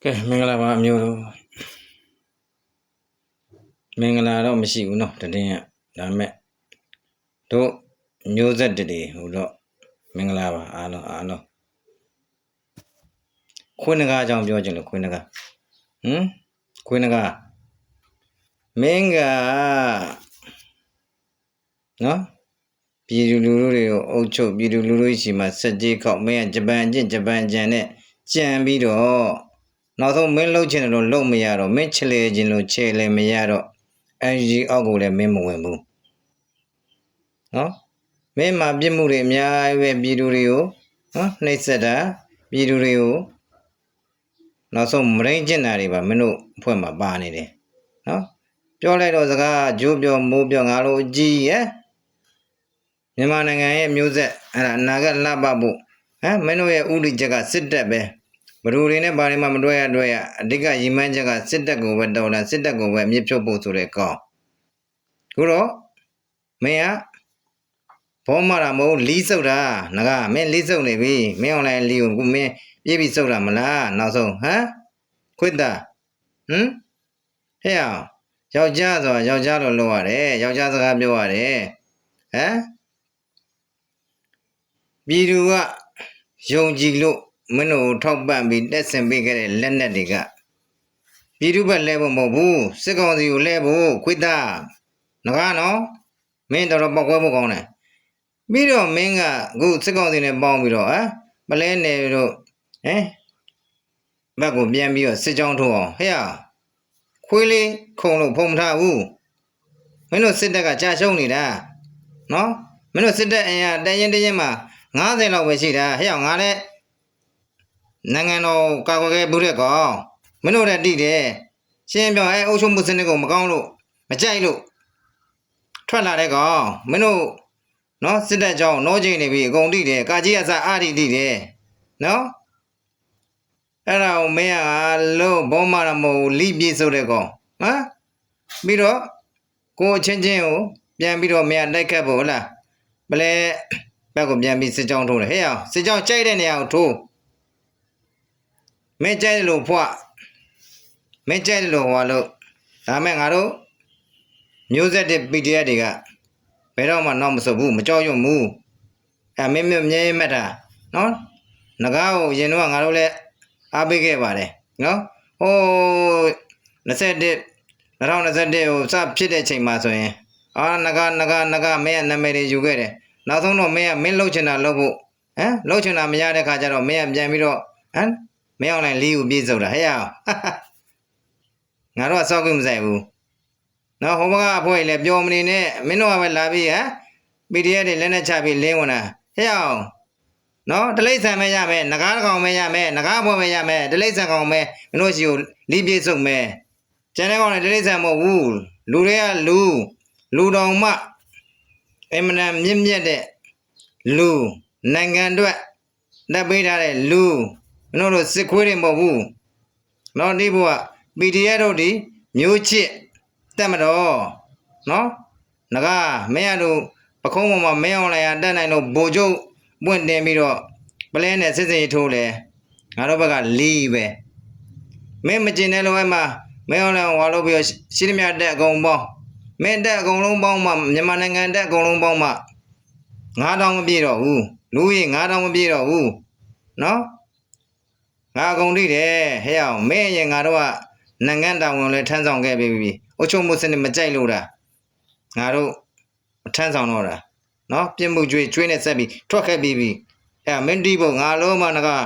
ကဲမင်္ဂလာပါမျိုးတို့မင်္ဂလာတော့မရှိဘူးเนาะတတင်းကဒါမဲ့တို့မျိုးဆက်တွေဟိုတော့မင်္ဂလာပါအားလုံးခွေးနဂါအကြောင်းပြောချင်လို့ခွေးနဂါခွေးနဂါမင်းကနော်ပြည်သူလူထုတွေကိုအုပ်ချုပ်ပြည်သူလူထုရှိမှစက်ကြီးခောက်မင်းကဂျပန်ကျင့်နဲ့ကြံပြီးတော့နောက်ဆုံးမင်းလှုပ်ချင်တယ်လို့လှုပ်မရတော့မင်းချလေခြင်းလို့ချေလေမရတော့အဲဒီအောက်ကိုလည်းမင်းမဝင်ဘူးနော်မင်းမှာပြစ်မှုတွေအများကြီးပဲပြည်သူတွေကိုနော်နှိပ်စက်တာပြည်သူတွေကိုနောက်ဆုံးမရင်းကျင်တာတွေပါမင်းတို့အဖွဲ့မှာပါနေတယ်နော်ပြောလိုက်တော့စကားဂျိုးပြောမိုးပြောငါလိုအကြီးရဲ့မြန်မာနိုင်ငံရဲ့မျိုးဆက်အဲ့ဒါအနာဂတ်လှပဖို့မင်းတို့ရဲ့ဥဒိချက်ကစစ်တပ်ပဲဘလူတွေနဲ့ဘာတွေမှမတွဲရအဓိကရည်မှန်းချက်ကစစ်တပ်ကိုပဲတော်လာစစ်တပ်ကိုပဲမြစ်ဖြုတ်ဖို့ဆိုတဲ့ကောင်းခုတော့မင်းကဘောမတာမဟုတ်လီးစုပ်တာငါကမင်းလီးစုပ်နေပြီမင်းအွန်လိုင်းလီးကိုမင်းပြေးပြီးစုပ်တာမလားနောက်ဆုံးခွတ်တာဟဲ့ယောက်ျားဆိုယောက်ျားလိုလုပ်ရတယ်ယောက်ျားစကားပြောရတယ်ပြည်သူကယုံကြည်လို့မင်းတို့ထောက်ပံ့ပြီးတက်ဆင်ပေးခဲ့တဲ့လက်နက်တွေကပြည်သူဘက်လဲဖို့မဟုတ်ဘူးစစ်ကောင်စီကိုလဲဖို့ခွေးသားငါကနော်မင်းတော်ပောက်ကွဲဖို့ကောင်းတယ်ပြီးတော့မင်းကအခုစစ်ကောင်စီနဲ့ပေါင်းပြီးတော့ပလဲနေပြီးတော့ဘက်ကိုပြန်ပြီးတော့စစ်ကြောင်းထိုးအောင်ဟဲ့ခွေးလေးခုံလို့ဖုံမထားဘူးမင်းတို့စစ်တပ်ကကြာရှုံးနေတာနော်မင်းတို့စစ်တပ်အင်အားတရင်မှာ90လောက်ပဲရှိတာဟဲ့ငါလည်းနိုင်ငံတော်ကာကွယ်ခဲ့ဘူးတဲ့ကောင်မင်းတို့လည်းတိတယ်ရှင်းပြောအုပ်ချုပ်မှုစနစ်ကိုမကောင်းလို့မကြိုက်လို့ထွက်လာတဲ့ကောင်မင်းတို့နော်စစ်တပ်ကြောင့်နှောချိန်နေပြီအကုန်တိတယ်ကာကြီးအစအာတိတိတယ်နော်အဲ့ဒါကိုမင်းကလို့ဘောမရမို့လိပြေဆိုတဲ့ကောင်ပြီးတော့ကိုချင်းကိုပြန်ပြီးတော့မင်းတိုက်ခတ်ဖို့ဟုတ်လားဘလဲဘက်ကိုပြန်ပြီးစစ်ကြောင်းထိုးတယ်ဟဲ့စစ်ကြောင်းကြိုက်တဲ့နေရာကိုထိုးမင်းကြိုက်တယ်လို့ဖွာမင်းကြိုက်တယ်လို့ဟောလို့ဒါမဲ့ငါတို့မျိုးဆက်တဲ့ PDF တွေကဘယ်တော့မှနောက်မဆုတ်ဘူးမကြောက်ရွံ့ဘူးမင်းမြဲမှတ်တာနော်ငကားကိုရင်တော့ငါတို့လည်းအားပေးခဲ့ပါတယ်နော်ဟို2021ကိုစဖြစ်တဲ့ချိန်မှာဆိုရင်ငကားမင်းကနာမည်တွေယူခဲ့တယ်နောက်ဆုံးတော့မင်းလှုပ်ချင်တာလှုပ်ဖို့လှုပ်ချင်တာမရတဲ့ခါကျတော့မင်းကပြန်ပြီးတော့မင်းအွန်လိုင်းလီးကိုပြေးစုပ်တာဟဲ့ငါတို့ကစောက်ကိမဆိုင်ဘူးနော်ဟိုဘကအဖွဲ့လည်းပြောမနေနဲ့မင်းတို့ကပဲလာပြီးPDF တွေလက်နဲ့ချပြီးလင်းဝင်တာဟဲ့နော်တလိမ့်ဆန်မဲရမယ်ငကားကောင်မဲရမယ်ငကားပွဲမဲရမယ်တလိမ့်ဆန်ကောင်မဲမင်းတို့ရှိကိုလီးပြေးစုပ်မဲကျန်တဲ့ကောင်လည်းတလိမ့်ဆန်မဟုတ်ဘူးလူတွေကလူတော်မှအမှန်တန်မြင့်တဲ့လူနိုင်ငံအတွက်တက်ပေးထားတဲ့လူမင်းတို့စစ်ခွေးတွေမဟုတ်ဘူးနော်ဒီဘုရား PDF တို့ဒီမျိုးချစ်တက်မတော်နော်ငါမင်းတို့ပခုံးပေါ်မှာမင်းအောင်လိုက်တက်နိုင်လို့ဘိုလ်ချုပ်ပွင့်တင်ပြီးတော့ပလဲနဲ့စစ်စင်ထိုးလဲငါတို့ဘက်ကလီးပဲမင်းမကျင်တဲ့လိုမှမင်းအောင်လိုက်ဝါလို့ပြီးတော့ရှိသမျှတက်အကုန်ပေါင်းမင်းတက်အကုန်လုံးပေါင်းမှမြန်မာနိုင်ငံတက်အကုန်လုံးပေါင်းမှ9000မပြည့်တော့ဘူးလူကြီး9000မပြည့်တော့ဘူးနော်ငါအကုန်ထိတယ်ဟဲ့မင်းရင်ငါတို့ကနိုင်ငံတာဝန်လည်းထမ်းဆောင်ခဲ့ပြီအုပ်ချုပ်မှုစနစ်မကြိုက်လို့ငါတို့ထမ်းဆောင်တော့တာနော်ပြစ်မှုကျွေးနဲ့ဆက်ပြီးထွက်ခဲ့ပြီးမင်းတီးဖို့ငါလုံးမငါ